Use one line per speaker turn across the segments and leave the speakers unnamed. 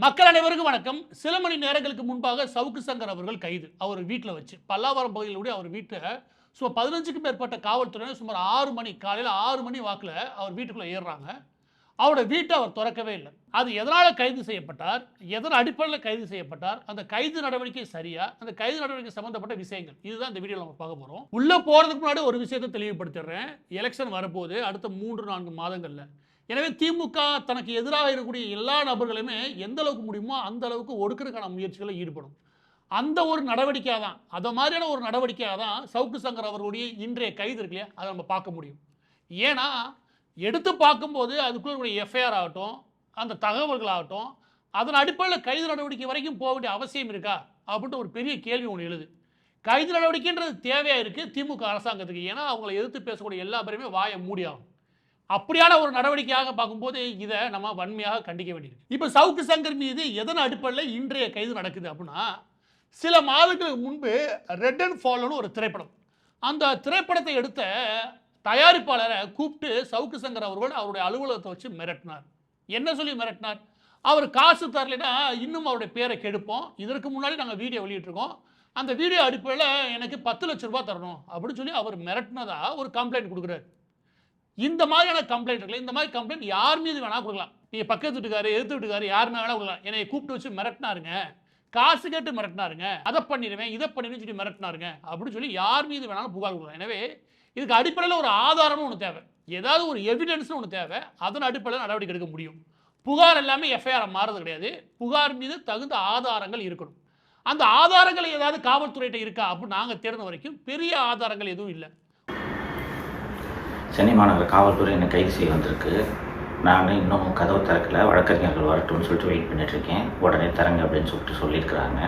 மக்கள் அனைவருக்கும் வணக்கம். சில மணி நேரங்களுக்கு முன்பாக சவுக்கு சங்கர் அவர்கள் கைது. அவர் வீட்டில் வச்சு பல்லாவரம் பகுதியில் அவர் வீட்டில் சுமார் 15க்கும் மேற்பட்ட காவல்துறையினர் சுமார் 6 மணி காலையில் 6 மணி வாக்கில் அவர் வீட்டுக்குள்ளே ஏறுறாங்க. அவரோட வீட்டை அவர் திறக்கவே இல்லை. அது எதனால் கைது செய்யப்பட்டார், எதன் அடிப்படையில் கைது செய்யப்பட்டார், அந்த கைது நடவடிக்கை சரியா, அந்த கைது நடவடிக்கை சம்பந்தப்பட்ட விஷயங்கள் இதுதான் இந்த வீடியோவில் நம்ம பார்க்க போகிறோம். உள்ளே போகிறதுக்கு முன்னாடி ஒரு விஷயத்தை தெளிவுபடுத்திடுறேன். எலெக்ஷன் வரப்போது அடுத்த 3-4 மாதங்களில். எனவே திமுக தனக்கு எதிராக இருக்கக்கூடிய எல்லா நபர்களுமே எந்த அளவுக்கு முடியுமோ அந்த அளவுக்கு ஒடுக்கிறதுக்கான முயற்சிகளை ஈடுபடும். அந்த ஒரு நடவடிக்கையாக தான், அதை மாதிரியான ஒரு நடவடிக்கையாக தான் சவுக்கு சங்கர் அவர்களுடைய இன்றைய கைது இருக்கு இல்லையா, அதை நம்ம பார்க்க முடியும். ஏன்னா எடுத்து பார்க்கும்போது அதுக்குள்ள எஃப்ஐஆர் ஆகட்டும், அந்த தகவல்கள் ஆகட்டும், அதன் அடிப்படையில் கைது நடவடிக்கை வரைக்கும் போக வேண்டிய அவசியம் இருக்கா அப்படின்ட்டு ஒரு பெரிய கேள்வி ஒன்று எழுது. கைது நடவடிக்கைன்றது தேவையாக இருக்குது திமுக அரசாங்கத்துக்கு. ஏன்னா அவங்களை எதிர்த்து பேசக்கூடிய எல்லா பேருமே வாயை மூடி ஆகும். அப்படியான ஒரு நடவடிக்கையாக பார்க்கும்போது இதை நம்ம வன்மையாக கண்டிக்க வேண்டியிருக்கு. இப்போ சவுக்கு சங்கர் மீது எதன் அடிப்படையில் இன்றைய கைது நடக்குது அப்படின்னா, சில மாதங்களுக்கு முன்பு ரெட் அண்ட் ஃபாலோன்னு ஒரு திரைப்படம், அந்த திரைப்படத்தை எடுத்த தயாரிப்பாளரை கூப்பிட்டு சவுக்கு சங்கர் அவர்கள் அவருடைய அலுவலகத்தை வச்சு மிரட்டினார். என்ன சொல்லி மிரட்டினார்? அவர் காசு தரலைன்னா இன்னும் அவருடைய பேரை கெடுப்போம், இதற்கு முன்னாடி நாங்கள் வீடியோ வெளியிட்டிருக்கோம், அந்த வீடியோ அடிப்படையில் எனக்கு 10 லட்ச ரூபாய் தரணும் அப்படின்னு சொல்லி அவர் மிரட்டினதா ஒரு கம்ப்ளைண்ட் கொடுக்குறாரு. இந்த மாதிரியான கம்ப்ளைண்ட் இருக்குல்ல, இந்த மாதிரி கம்ப்ளைண்ட் யார் மீது வேணால் கொடுக்கலாம். நீங்கள் பக்கத்து வீட்டுக்காரு, எதிர்த்து வீட்டுக்காரு, யாருமே வேணால் கொடுக்கலாம். என்னை கூப்பிட்டு வச்சு மிரட்டினாருங்க, காசு கேட்டு மிரட்டினாருங்க, அதை பண்ணிடுவேன் இதை பண்ணிடுவேன் சொல்லி மிரட்டினாருங்க அப்படின்னு சொல்லி யார் மீது வேணாலும் புகார் கொடுக்கலாம். எனவே இதுக்கு அடிப்படையில் ஒரு ஆதாரம்னு ஒன்று தேவை, ஏதாவது ஒரு எவிடன்ஸ்னு ஒன்று தேவை. அதன் அடிப்படையில் நடவடிக்கை எடுக்க முடியும். புகார் எல்லாமே எஃப்ஐஆர் மாறுறது கிடையாது. புகார் மீது தகுந்த ஆதாரங்கள் இருக்கணும். அந்த ஆதாரங்கள் ஏதாவது காவல்துறையிட்ட இருக்கா அப்படின்னு நாங்கள் தேடின வரைக்கும் பெரிய ஆதாரங்கள் எதுவும் இல்லை.
சென்னை மாநகர காவல்துறை என்னை கைது செய்ய வந்திருக்கு. நான் இன்னும் கதவு திறக்கல, வழக்கறிஞர்கள் வரட்டும்னு சொல்லிட்டு வெயிட் பண்ணிட்டுருக்கேன். உடனே தரங்க அப்படின்னு சொல்லியிருக்கிறாங்க.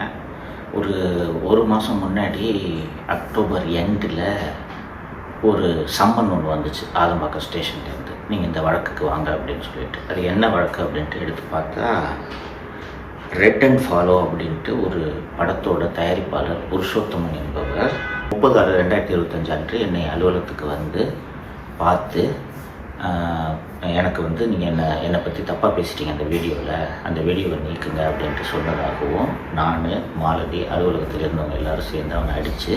ஒரு மாதம் முன்னாடி அக்டோபர் எண்டில் ஒரு சம்மன் ஒன்று வந்துச்சு ஆதம்பாக்கம் ஸ்டேஷன்லேருந்து, நீங்கள் இந்த வழக்குக்கு வாங்க அப்படின்னு சொல்லிட்டு. அது என்ன வழக்கு அப்படின்ட்டு எடுத்து பார்த்தா, ரெட் அண்ட் ஃபாலோ அப்படின்ட்டு ஒரு படத்தோட தயாரிப்பாளர் புருஷோத்தமன் என்பவர் 30/6/2025 அன்று என்னை அலுவலகத்துக்கு வந்து பார்த்து, எனக்கு நீங்கள் என்னை பற்றி தப்பாக பேசிட்டீங்க அந்த வீடியோவில், அந்த வீடியோவை நீக்குங்க அப்படின்ட்டு சொன்னதாகவும், நான் மாலதி அலுவலகத்தில் இருந்தவங்க எல்லோரும் சேர்ந்து அவனை அடித்து,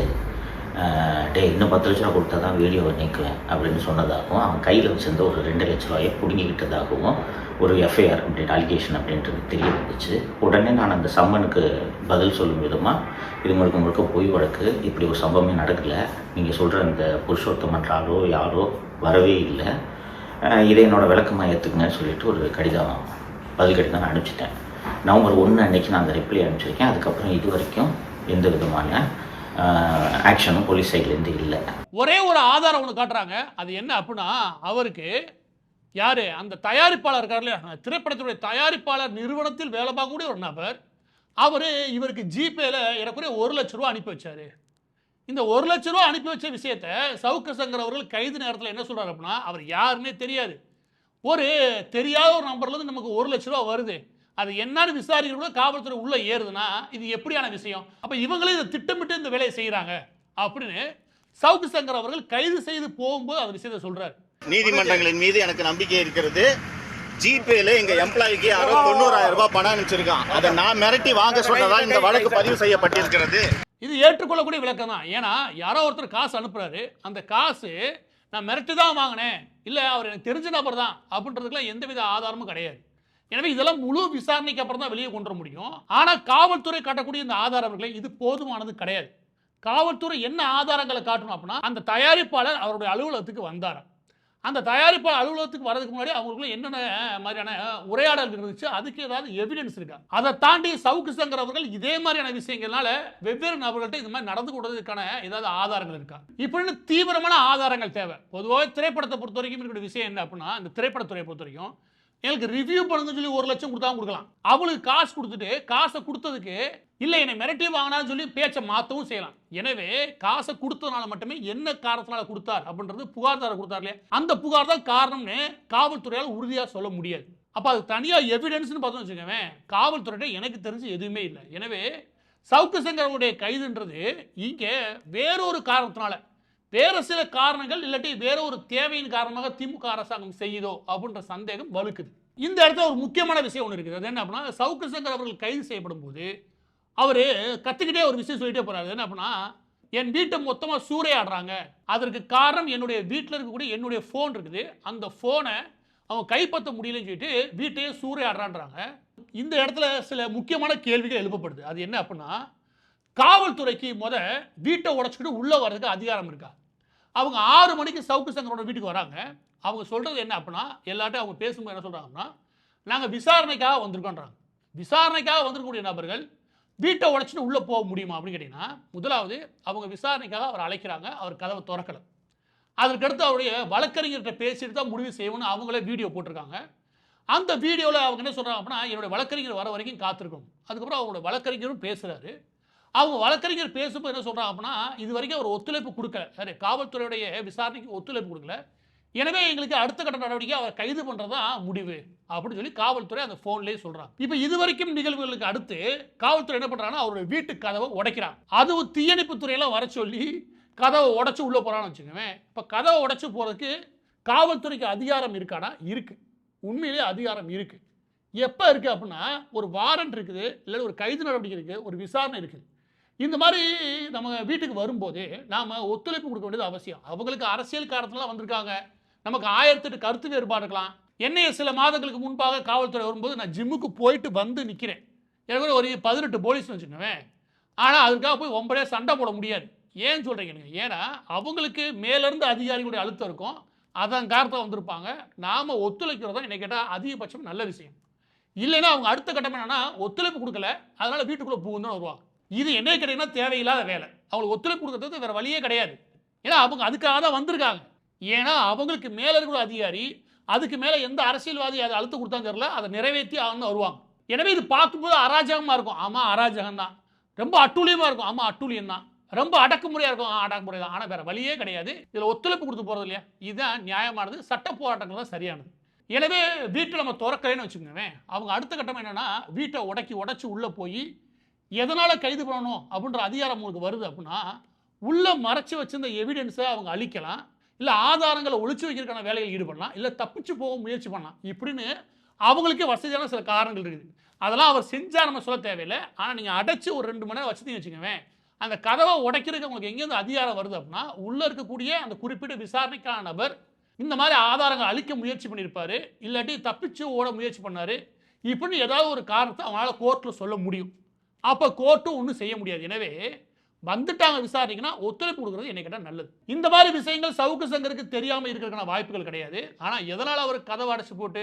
இன்னும் 10 லட்ச ரூபா கொடுத்தா தான் வீடியோவை நீக்குவேன் அப்படின்னு சொன்னதாகவும், அவன் கையில் வச்சிருந்த ஒரு 2 லட்ச ரூபாயை பிடுங்கிக்கிட்டதாகவும் ஒரு எஃப்ஐஆர் அப்படின்ட்டு அலிகேஷன் அப்படின்றது தெரிய வந்துச்சு. உடனே நான் அந்த சம்மனுக்கு பதில் சொல்லும் விதமாக, இது முழுக்க பொய் வழக்கு, இப்படி ஒரு சம்பவமே நடக்கலை, நீங்கள் சொல்கிற அந்த புருஷோத்தமன் யாரோ வரவே இல்லை, இதை என்னோடய விளக்கமாக ஏற்றுக்குங்கன்னு சொல்லிட்டு ஒரு பதில் கடிதம் நான் அனுப்பிச்சிட்டேன். நவம்பர் 1 அன்றைக்கி நான் அந்த ரிப்ளை அனுப்பிச்சிருக்கேன். அதுக்கப்புறம் இது வரைக்கும் எந்த விதமான ஆக்ஷனும் போலீஸ் சைட்லேருந்து இல்லை.
ஒரே ஒரு ஆதாரம் ஒன்று காட்டுறாங்க. அது என்ன அப்படின்னா, அவருக்கு யார் அந்த தயாரிப்பாளர் இருக்கார் இல்லையா, திரைப்படத்துடைய தயாரிப்பாளர் நிறுவனத்தில் வேலை பார்க்கக்கூடிய ஒரு நபர், அவர் இவருக்கு ஜிபேயில் ஏறக்குறைய 1 லட்ச ரூபா அனுப்பி வச்சார். இந்த 1 லட்ச ரூபா அனுப்பி வச்ச விஷயத்த சவுக்கு சங்கர் அவர்கள் கைது நேரத்தில் என்ன சொல்கிறார் அப்படின்னா, அவர் யாருன்னே தெரியாது, ஒரு தெரியாத ஒரு நம்பர்லேருந்து நமக்கு 1 லட்ச ரூபா வருது, அது என்னன்னு விசாரிக்கிற காவல்துறை உள்ளே ஏறுதுன்னா இது எப்படியான விஷயம், அப்போ இவங்களே இதை திட்டமிட்டு இந்த வேலையை செய்கிறாங்க அப்படின்னு சவுக்கு சங்கர் அவர்கள் கைது செய்து போகும்போது அந்த விஷயத்தை சொல்கிறார்.
நீதிமன்றங்களின் மீது எனக்கு நம்பிக்கை இருக்கிறது. ஜிபேல எங்க எம்ப்ளாய்க்கு யாரோ 90,000 ரூபாய் பணம் அனுப்பிச்சிருக்கான், அதை நான் மிரட்டி வாங்க சொன்னதா இந்த வழக்கு பதிவு செய்யப்பட்டிருக்கிறது.
இது ஏற்றுக்கொள்ளக்கூடிய விளக்கம் தான். ஏன்னா யாரோ ஒருத்தர் காசு அனுப்புறாரு, அந்த காசு நான் மிரட்டி தான் வாங்கினேன், இல்லை அவர் எனக்கு தெரிஞ்ச நபர் தான் அப்படின்றதுக்குலாம் எந்தவித ஆதாரமும் கிடையாது. எனவே இதெல்லாம் முழு விசாரணைக்கு அப்புறம் தான் வெளியே கொண்டு வர முடியும். ஆனால் காவல்துறை காட்டக்கூடிய இந்த ஆதாரங்களை இது போதுமானது கிடையாது. காவல்துறை என்ன ஆதாரங்களை காட்டணும் அப்படின்னா, அந்த தயாரிப்பாளர் அவருடைய அலுவலகத்துக்கு வந்தார், அந்த தயாரிப்பாளர் அலுவலகத்துக்கு வரதுக்கு முன்னாடி அவங்களுக்குள்ள என்னென்ன மாதிரியான உரையாடல் இருந்துச்சு, அதுக்கு ஏதாவது எவிடன்ஸ் இருக்கா, அதை தாண்டி சவுக்கு சங்கர் அவர்கள் இதே மாதிரியான விஷயங்கள்னால வெவ்வேறு நபர்கள்ட்ட இந்த மாதிரி நடந்து கொண்டதுக்கான ஏதாவது ஆதாரங்கள் இருக்கா, இப்படின்னு தீவிரமான ஆதாரங்கள் தேவை. பொதுவாக திரைப்படத்தை பொறுத்த வரைக்கும் இருக்கிற விஷயம் என்ன அப்படின்னா, இந்த திரைப்படத்துறையை பொறுத்த வரைக்கும் எனக்கு ரிவ்யூ பண்ணுங்கன்னு சொல்லி 1 லட்சம் கொடுத்தா கொடுக்கலாம், அவளுக்கு காசு கொடுத்துட்டு காசை கொடுத்ததுக்கு இல்லை என்னை மிரட்டி வாங்கினான்னு சொல்லி பேச்சை மாற்றவும் செய்யலாம். எனவே காசை கொடுத்ததுனால மட்டுமே என்ன காரணத்தினால கொடுத்தார் அப்படின்றது புகார்தாரர் கொடுத்தார் இல்லையா, அந்த புகார் தான் காரணம்னு காவல்துறையால் உறுதியாக சொல்ல முடியாது. அப்போ அது தனியாக எவிடன்ஸ்னு பார்த்தோம்னு வச்சுக்கோங்க, காவல்துறையிட்ட எனக்கு தெரிஞ்சு எதுவுமே இல்லை. எனவே சவுக்கு சங்கருடைய கைதுன்றது இங்கே வேறொரு காரணத்தினால, வேறு சில காரணங்கள் இல்லாட்டி வேற ஒரு தேவையின் காரணமாக திமுக அரசாங்கம் செய்யுதோ அப்படின்ற சந்தேகம் வலுக்குது. இந்த இடத்துல ஒரு முக்கியமான விஷயம் ஒன்று இருக்குது. அது என்ன அப்படின்னா, சவுக்கு சங்கர் அவர்கள் கைது செய்யப்படும் போது அவர் கற்றுக்கிட்டே ஒரு விஷயம் சொல்லிட்டே போகிறாரு. என்ன அப்படின்னா, என் வீட்டை மொத்தமாக சூறையாடுறாங்க, அதற்கு காரணம் என்னுடைய வீட்டில் இருக்கக்கூடிய என்னுடைய ஃபோன் இருக்குது, அந்த ஃபோனை அவங்க கைப்பற்ற முடியலன்னு சொல்லிட்டு வீட்டையே சூறையாடுறான்றாங்க. இந்த இடத்துல சில முக்கியமான கேள்விகள் எழுப்பப்படுது. அது என்ன அப்படின்னா, காவல்துறைக்கு வீட்டை உடைச்சிக்கிட்டு உள்ளே வர்றதுக்கு அதிகாரம் இருக்கா? அவங்க 6 மணிக்கு சவுக்கு சங்கரோட வீட்டுக்கு வராங்க. அவங்க சொல்கிறது என்ன அப்படின்னா, எல்லாட்டும் அவங்க பேசும்போது என்ன சொல்கிறாங்கன்னா, நாங்கள் விசாரணைக்காக வந்திருக்கோன்றாங்க. விசாரணைக்காக வந்திருக்கக்கூடிய நபர்கள் வீட்டை உடைச்சிட்டு உள்ளே போக முடியுமா அப்படின்னு கேட்டிங்கன்னா, முதலாவது அவங்க விசாரணைக்காக அவர் அழைக்கிறாங்க, அவர் கதவை திறக்கலை. அதற்கடுத்து அவருடைய வழக்கறிஞர்கிட்ட பேசிட்டு தான் முடிவு செய்யணும்னு அவங்களே வீடியோ போட்டிருக்காங்க. அந்த வீடியோவில் அவங்க என்ன சொல்கிறாங்க அப்படின்னா, என்னுடைய வழக்கறிஞர் வர வரைக்கும் காத்திருக்கணும். அதுக்கப்புறம் அவங்களோட வழக்கறிஞரும் பேசுகிறாரு. அவங்க வழக்கறிஞர் பேசும்போது என்ன சொல்கிறாங்க அப்படின்னா, இது வரைக்கும் அவர் ஒத்துழைப்பு கொடுக்கல, சரி காவல்துறையுடைய விசாரணைக்கு ஒத்துழைப்பு கொடுக்கல, எனவே எங்களுக்கு அடுத்த கட்ட நடவடிக்கை அவர் கைது பண்ணுறது தான் முடிவு அப்படின்னு சொல்லி காவல்துறை அந்த ஃபோன்லேயே சொல்கிறாங்க. இப்போ இது வரைக்கும் நிகழ்வுகளுக்கு அடுத்து காவல்துறை என்ன பண்ணுறாங்கன்னா, அவருடைய வீட்டு கதவை உடைக்கிறாங்க. அதுவும் தீயணைப்பு துறையெல்லாம் வர சொல்லி கதவை உடச்சி உள்ளே போகிறான்னு வச்சுக்கோங்க. இப்போ கதவை உடச்சி போகிறதுக்கு காவல்துறைக்கு அதிகாரம் இருக்கானா? இருக்குது, உண்மையிலேயே அதிகாரம் இருக்குது. எப்போ இருக்குது அப்படின்னா, ஒரு வாரண்ட் இருக்குது, இல்லை ஒரு கைது நடவடிக்கை இருக்குது, ஒரு விசாரணை இருக்குது. இந்த மாதிரி நம்ம வீட்டுக்கு வரும்போது நாம் ஒத்துழைப்பு கொடுக்க வேண்டியது அவசியம். அவங்களுக்கு அரசியல் காரணத்திலாம் வந்திருக்காங்க, நமக்கு 1008 கருத்து வேறுபாடு இருக்கலாம். என்னைய சில மாதங்களுக்கு முன்பாக காவல்துறை வரும்போது நான் ஜிம்முக்கு போயிட்டு வந்து நிற்கிறேன், எனக்கு ஒரு 18 போலீஸ் வச்சுக்கோவேன். ஆனால் அதுக்காக போய் ஒம்பரே சண்டை போட முடியாது. ஏன்னு சொல்கிறீங்க? ஏன்னா அவங்களுக்கு மேலேருந்து அதிகாரிகளுடைய அழுத்தம் இருக்கும், அதன் காரணத்தில் வந்திருப்பாங்க. நாம் ஒத்துழைக்கிறதா என்னை கேட்டால் அதிகபட்சம் நல்ல விஷயம். இல்லைன்னா அவங்க அடுத்த கட்டம் என்னன்னா, ஒத்துழைப்பு கொடுக்கல அதனால் வீட்டுக்குள்ளே புகுந்து வருவாங்க. இது என்ன கேட்டீங்கன்னா தேவையில்லாத வேலை. அவங்களுக்கு ஒத்துழைப்பு கொடுக்கறது வேறு வழியே கிடையாது. ஏன்னா அவங்க அதுக்காக தான் வந்திருக்காங்க. ஏன்னா அவங்களுக்கு மேலே இருக்கிற அதிகாரி, அதுக்கு மேலே எந்த அரசியல்வாதி அதை அழுத்தம் கொடுத்தான்னு தெரியல, அதை நிறைவேற்றி அவங்க வருவாங்க. எனவே இது பார்க்கும்போது அராஜகமாக இருக்கும், ஆமாம் அராஜகம் தான். ரொம்ப அட்டூழியமாக இருக்கும், ஆமாம் அட்டூழியம் தான். ரொம்ப அடக்குமுறையாக இருக்கும், அடக்குமுறை தான். ஆனால் வேறு வழியே கிடையாது. இதில் ஒத்துழைப்பு கொடுத்து போகிறது இல்லையா, இதுதான் நியாயமானது, சட்ட போராட்டங்கள் தான் சரியானது. எனவே வீட்டை நம்ம திறக்கலைன்னு வச்சுக்கோங்க, அவங்க அடுத்த கட்டம் என்னென்னா, வீட்டை உடைச்சி உள்ளே போய் எதனால் கைது பண்ணணும் அப்படின்ற அதிகாரம் உங்களுக்கு வருது அப்படின்னா, உள்ளே மறைச்சி வச்சிருந்த எவிடன்ஸை அவங்க அழிக்கலாம், இல்லை ஆதாரங்களை ஒழிச்சு வைக்கிறதுக்கான வேலைகள் ஈடுபடலாம், இல்லை தப்பிச்சு போக முயற்சி பண்ணலாம். இப்படின்னு அவங்களுக்கே வசதியான சில காரணங்கள் இருக்குது. அதெல்லாம் அவர் செஞ்சால் நம்ம சொல்ல தேவையில்லை. ஆனால் நீங்கள் அடைச்சி ஒரு 2 மணி நேரம் வச்சுருந்தீங்க வச்சுக்கோங்க, அந்த கதவை உடைக்கிறதுக்கு உங்களுக்கு எங்கேருந்து அதிகாரம் வருது அப்படின்னா, உள்ளே இருக்கக்கூடிய அந்த குறிப்பிட்ட விசாரணைக்கான நபர் இந்த மாதிரி ஆதாரங்கள் அழிக்க முயற்சி பண்ணியிருப்பார், இல்லாட்டி தப்பிச்சு ஓட முயற்சி பண்ணார், இப்படின்னு ஏதாவது ஒரு காரணத்தை அவங்களால கோர்ட்டில் சொல்ல முடியும். அப்போ கோர்ட்டும் ஒன்றும் செய்ய முடியாது. எனவே வந்துட்டாங்க விசாரணைக்குன்னா ஒத்துழைப்பு கொடுக்குறது என்னை கேட்டால் நல்லது. இந்த மாதிரி விஷயங்கள் சவுக்கு சங்கருக்கு தெரியாமல் இருக்கிறதுக்கான வாய்ப்புகள் கிடையாது. ஆனால் எதனால் அவர் கதவை அடைச்சி போட்டு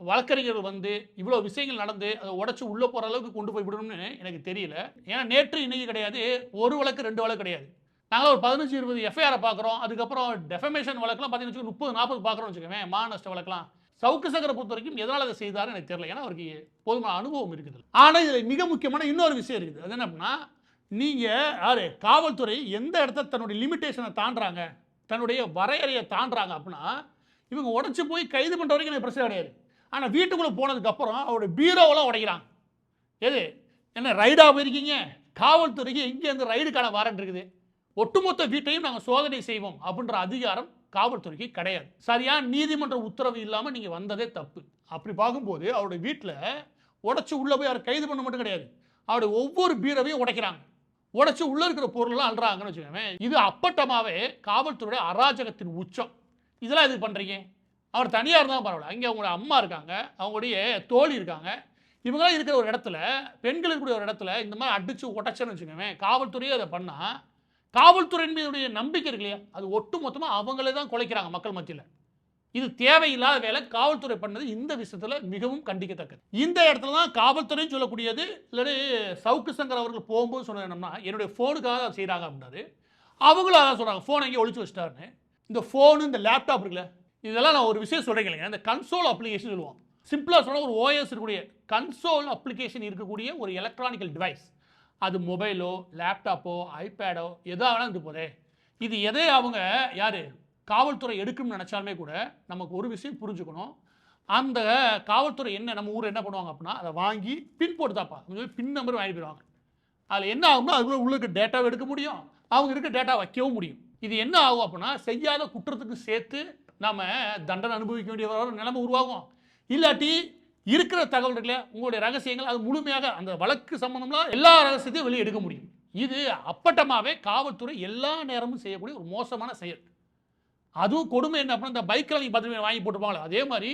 வழக்கறிஞர்கள் வந்து இவ்வளோ விஷயங்கள் நடந்து அதை உடச்சி உள்ளே போகிற அளவுக்கு கொண்டு போய் விடணும்னு எனக்கு தெரியல. ஏன்னா நேற்று இன்னைக்கு கிடையாது, ஒரு வழக்கு 2 வழக்கு கிடையாது. நாங்களும் ஒரு 15-20 எஃப்ஐஆரை பார்க்குறோம். அதுக்கப்புறம் டெஃபமேஷன் வழக்கெல்லாம் பார்த்தீங்கன்னு 30-40 பார்க்குறோம் வச்சுக்கோங்க, மாநஷ்ட வழக்கெல்லாம். சவுக்கு சங்கரை பொறுத்த வரைக்கும் எதனால் அதை செய்தாருன்னு எனக்கு தெரியல, ஏன்னா அவருக்கு போதுமான அனுபவம் இருக்குது. ஆனால் இதில் மிக முக்கியமான இன்னொரு விஷயம் இருக்குது. அது என்ன அப்படின்னா, நீங்கள் காவல்துறை எந்த இடத்த தன்னுடைய லிமிட்டேஷனை தாண்டுறாங்க, தன்னுடைய வரையறையை தாண்டுறாங்க அப்படின்னா, இவங்க உடச்சி போய் கைது பண்ணுற வரைக்கும் எனக்கு பிரச்சனை கிடையாது. ஆனால் வீட்டுக்குள்ளே போனதுக்கப்புறம் அவருடைய பீரோவெல்லாம் உடைக்கிறாங்க. எது என்ன ரைடாக போயிருக்கீங்க, காவல்துறைக்கு எங்கேருந்து ரைடுக்கான வாரண்ட் இருக்குது, ஒட்டுமொத்த வீட்டையும் நாங்கள் சோதனை செய்வோம் அப்படின்ற அதிகாரம் காவல்துறைக்கு கிடையாது. சரியான நீதிமன்ற உத்தரவு இல்லாமல் நீங்கள் வந்ததே தப்பு. அப்படி பார்க்கும்போது அவருடைய வீட்டில் உடச்சி உள்ளே போய் அவர் கைது பண்ண மட்டும் கிடையாது, அவருடைய ஒவ்வொரு பீரோவையும் உடைக்கிறாங்க, உடச்சி உள்ளே இருக்கிற பொருள்லாம் அல்றாங்கன்னு வச்சுக்கோங்க. இது அப்பட்டமாகவே காவல்துறையுடைய அராஜகத்தின் உச்சம். இதெல்லாம் எதுக்கு பண்ணுறீங்க? அவர் தனியாக இருந்தாலும் பரவாயில்ல, அங்கே அவங்களுடைய அம்மா இருக்காங்க, அவங்களுடைய தோழி இருக்காங்க, இவங்களாம் இருக்கிற ஒரு இடத்துல, பெண்கள் இருக்கக்கூடிய ஒரு இடத்துல இந்த மாதிரி அடித்து உடச்சேன்னு வச்சுக்கோங்க, காவல்துறையே அதை பண்ணால் காவல்துறையின் மீதுடைய நம்பிக்கை இருக்கு இல்லையா, அது ஒட்டு மொத்தமாக அவங்களே தான் குலைக்கிறாங்க மக்கள் மத்தியில். இது தேவையில்லாத வேலை காவல்துறை பண்ணது இந்த விஷயத்தில் மிகவும் கண்டிக்கத்தக்கது. இந்த இடத்துல தான் காவல்துறைன்னு சொல்லக்கூடியது. இல்லாட்டி சவுக்கு சங்கர் அவர்கள் போகும்போது சொன்னது என்னன்னா, என்னுடைய ஃபோனுக்காக செய்கிறாங்க அப்படின்னாரு. அவங்களும் அதான் சொல்கிறாங்க, ஃபோனை எங்கேயும் ஒழிச்சு வச்சிட்டாருன்னு. இந்த ஃபோனு இந்த லேப்டாப் இருக்குல்ல, இதெல்லாம் நான் ஒரு விஷயம் சொல்கிறேன் இல்லைங்க, இந்த கன்சோல் அப்ளிகேஷன் சொல்லுவோம். சிம்பிளாக சொன்னால் ஒரு ஓஎஸ் இருக்கக்கூடிய கன்சோல் அப்ளிகேஷன் இருக்கக்கூடிய ஒரு எலக்ட்ரானிக்கல் டிவைஸ், அது மொபைலோ லேப்டாப்போ ஐபேடோ எதா வேணால் இருந்து போதே, இது எதை அவங்க யார் காவல்துறை எடுக்கணும்னு நினச்சாலுமே கூட நமக்கு ஒரு விஷயம் புரிஞ்சுக்கணும். அந்த காவல்துறை என்ன நம்ம ஊர் என்ன பண்ணுவாங்க அப்படின்னா, அதை வாங்கி பின் போட்டு தாப்பா பின் நம்பர் வாங்கி போயிடுவாங்க. அதில் என்ன ஆகும்னா அதுக்குள்ளே உள்ள இருக்க டேட்டாவை எடுக்க முடியும், அவங்க இருக்க டேட்டா வைக்கவும் முடியும். இது என்ன ஆகும் அப்படின்னா, செய்யாத குற்றத்துக்கு சேர்த்து நம்ம தண்டனை அனுபவிக்க வேண்டிய ஒரு நிலைமை உருவாகும். இல்லாட்டி இருக்கிற தகவல் இருக்குல்ல, உங்களுடைய ரகசியங்கள் அது முழுமையாக அந்த வழக்கு சம்பந்தம்லாம் எல்லா ரகசியத்தையும் வெளியே எடுக்க முடியும். இது அப்பட்டமாவே காவல்துறை எல்லா நேரமும் செய்யக்கூடிய ஒரு மோசமான செயல். அதுவும் கொடுமை என்ன அப்படின்னா, இந்த பைக்கில் நீங்கள் 10 வாங்கி போட்டுருப்பாங்களே அதே மாதிரி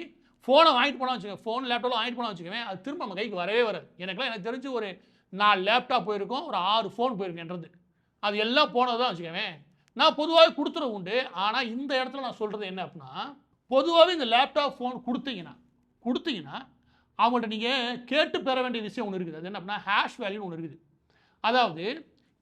ஃபோனை வாங்கிட்டு போனால் வச்சுக்கோங்க, ஃபோன் லேப்டாப்லாம் வாங்கிட்டு போனால் வச்சுக்கோங்க, அது திரும்ப நம்ம கைக்கு வரவே வராது. எனக்கு தெரிஞ்சு ஒரு 4 லேப்டாப் போயிருக்கும், ஒரு 6 ஃபோன் போயிருக்குன்றது. அது எல்லாம் போனது தான் வச்சுக்கோங்க. நான் பொதுவாகவே கொடுத்துறது உண்டு. ஆனால் இந்த இடத்துல நான் சொல்கிறது என்ன அப்படின்னா, பொதுவாகவே இந்த லேப்டாப் ஃபோன் கொடுத்தீங்கன்னா அவங்கள்ட்ட நீங்கள் கேட்டு பெற வேண்டிய விஷயம் ஒன்று இருக்குது. அது என்ன அப்படின்னா, ஹேஷ் வேல்யூன்னு ஒன்று இருக்குது. அதாவது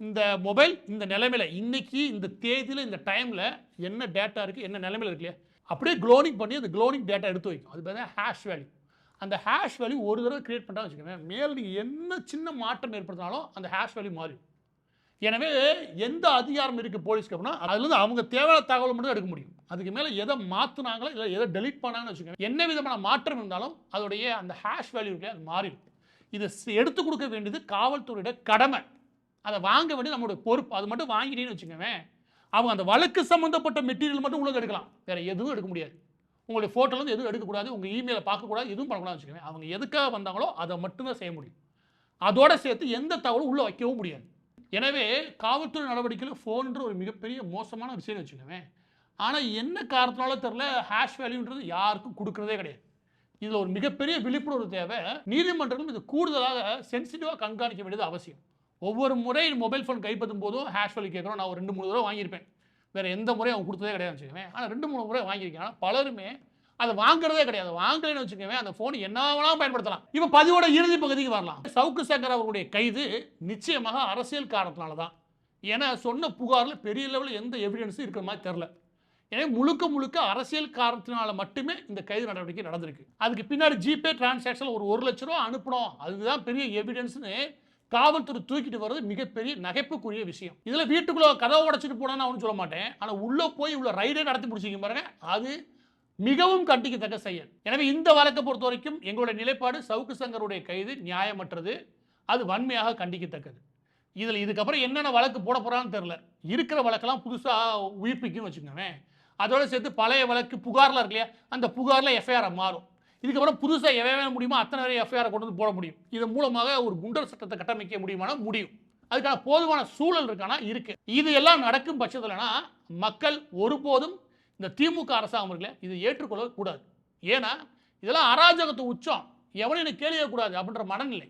இந்த மொபைல் இந்த நிலைமையில் இன்னைக்கு இந்த தேதியில் இந்த டைமில் என்ன டேட்டா இருக்குது, என்ன நிலைமையில் இருக்கு இல்லையா, அப்படியே க்ளோனிங் பண்ணி அந்த க்ளோனிங் டேட்டா எடுத்து வைக்கும். அது பார்த்தா ஹேஷ் வேல்யூ. அந்த ஹேஷ் வேல்யூ ஒரு தடவை கிரியேட் பண்ணுறான்னு வச்சுக்கோங்க, மேலே நீங்கள் என்ன சின்ன மாற்றம் ஏற்படுத்தினாலும் அந்த ஹேஷ் வேல்யூ மாறும். எனவே எந்த அதிகாரம் இருக்குது போலீஸ்க்கு அப்படின்னா, அதுலேருந்து அவங்க தேவையான தகவல் மட்டும் எடுக்க முடியும். அதுக்கு மேலே எதை மாற்றினாங்களோ இல்லை எதை டெலீட் பண்ணாங்கன்னு வச்சுக்கோங்க, என்ன விதமான மாற்றம் இருந்தாலும் அதோடைய அந்த ஹேஷ் வேல்யூ இருக்கு அது மாறிடும். இதை எடுத்து கொடுக்க வேண்டியது காவல்துறையோட கடமை. அதை வாங்க வேண்டியது நம்மளுடைய பொறுப்பு. அது மட்டும் வாங்கிட்டேன்னு வச்சுக்கோங்க, அவங்க அந்த வழக்கு சம்மந்தப்பட்ட மெட்டீரியல் மட்டும் உள்ள எடுக்கலாம், வேறு எதுவும் எடுக்க முடியாது. உங்களுடைய ஃபோட்டோலேருந்து எதுவும் எடுக்கக்கூடாது, உங்கள் இமெயிலை பார்க்கக்கூடாது, எதுவும் பண்ணக்கூடாதுன்னு வச்சுக்கோங்க. அவங்க எதுக்காக வந்தாங்களோ அதை மட்டும்தான் செய்ய முடியும். அதோட சேர்த்து எந்த தகவலும் உள்ளே வைக்கவும் முடியாது. எனவே காவல்துறை நடவடிக்கையில் ஃபோன்ற ஒரு மிகப்பெரிய மோசமான விஷயம்னு வச்சுக்கோங்க. ஆனால் என்ன காரணத்தினால தெரில, ஹேஷ் வேல்யூன்றது யாருக்கும் கொடுக்குறதே கிடையாது. இதில் ஒரு மிகப்பெரிய விழிப்புணர்வு தேவை. நீதிமன்றங்களும் இது கூடுதலாக சென்சிட்டிவாக கண்காணிக்க வேண்டியது அவசியம். ஒவ்வொரு முறை மொபைல் ஃபோன் கைப்பற்றும் போதும் ஹேஷ் வேல்யூ கேட்குறோம். நான் ஒரு 2-3 தடவை வாங்கியிருப்பேன், வேறு எந்த முறையும் அவங்க கொடுத்ததே கிடையாது வச்சுக்கோங்க. ஆனால் 2-3 முறை வாங்கியிருக்கேன். ஆனால் பலருமே அதை வாங்குறதே கிடையாது. வாங்கலைன்னு வச்சுக்கோங்க, அந்த ஃபோன் என்ன வேணாலும் பயன்படுத்தலாம். இப்போ பதிவோட இறுதி பகுதிக்கு வரலாம். சவுக்கு சங்கர் அவருடைய கைது நிச்சயமாக அரசியல் காரணத்தினால தான். ஏன்னா சொன்ன புகாரில் பெரிய லெவலில் எந்த எவிடன்ஸும் இருக்கிற மாதிரி தெரில. எனவே முழுக்க அரசியல் காரணத்தினால மட்டுமே இந்த கைது நடவடிக்கை நடந்திருக்கு. அதுக்கு பின்னாடி ஜிபே டிரான்சாக்ஷன் ஒரு 1 லட்ச ரூபா அனுப்பணும், அதுதான் பெரிய எவிடன்ஸ்னு காவல்துறை தூக்கிட்டு வர்றது மிகப்பெரிய நகைப்புக்குரிய விஷயம். இதில் வீட்டுக்குள்ளே கதவை உடைச்சிட்டு போனான்னு அவனு சொல்ல மாட்டேன், ஆனால் உள்ளே போய் உள்ள ரைடே நடத்தி முடிச்சிங்க பாருங்க, அது மிகவும் கண்டிக்கத்தக்க செயல். எனவே இந்த வழக்கை பொறுத்த வரைக்கும் எங்களுடைய நிலைப்பாடு, சவுக்கு சங்கருடைய கைது நியாயமற்றது, அது வன்மையாக கண்டிக்கத்தக்கது. இதில் இதுக்கப்புறம் என்னென்ன வழக்கு போட போகிறான்னு தெரில. இருக்கிற வழக்கெல்லாம் புதுசாக உயிர்ப்பிக்குன்னு வச்சுக்கோங்க. அதோட சேர்த்து பழைய வழக்கு புகாரில் இருக்கு இல்லையா, அந்த புகாரில் எஃப்ஐஆர் மாறும். இதுக்கப்புறம் புதுசாக எவ்வளோ முடியுமோ அத்தனை நிறைய எஃப்ஐஆர் கொண்டு வந்து போட முடியும். இதன் மூலமாக ஒரு குண்டர் சட்டத்தை கட்டமைக்க முடியுமானா முடியும். அதுக்கான போதுமான சூழல் இருக்கானா இருக்கு. இது எல்லாம் நடக்கும் பட்சத்தில்னா மக்கள் ஒருபோதும் இந்த திமுக அரசாங்கம் இருக்குல்ல, இது ஏற்றுக்கொள்ளக்கூடாது. ஏன்னா இதெல்லாம் அராஜகத்து உச்சம், எவனையும் கேள்விக்கூடாது அப்படின்ற மனநிலை.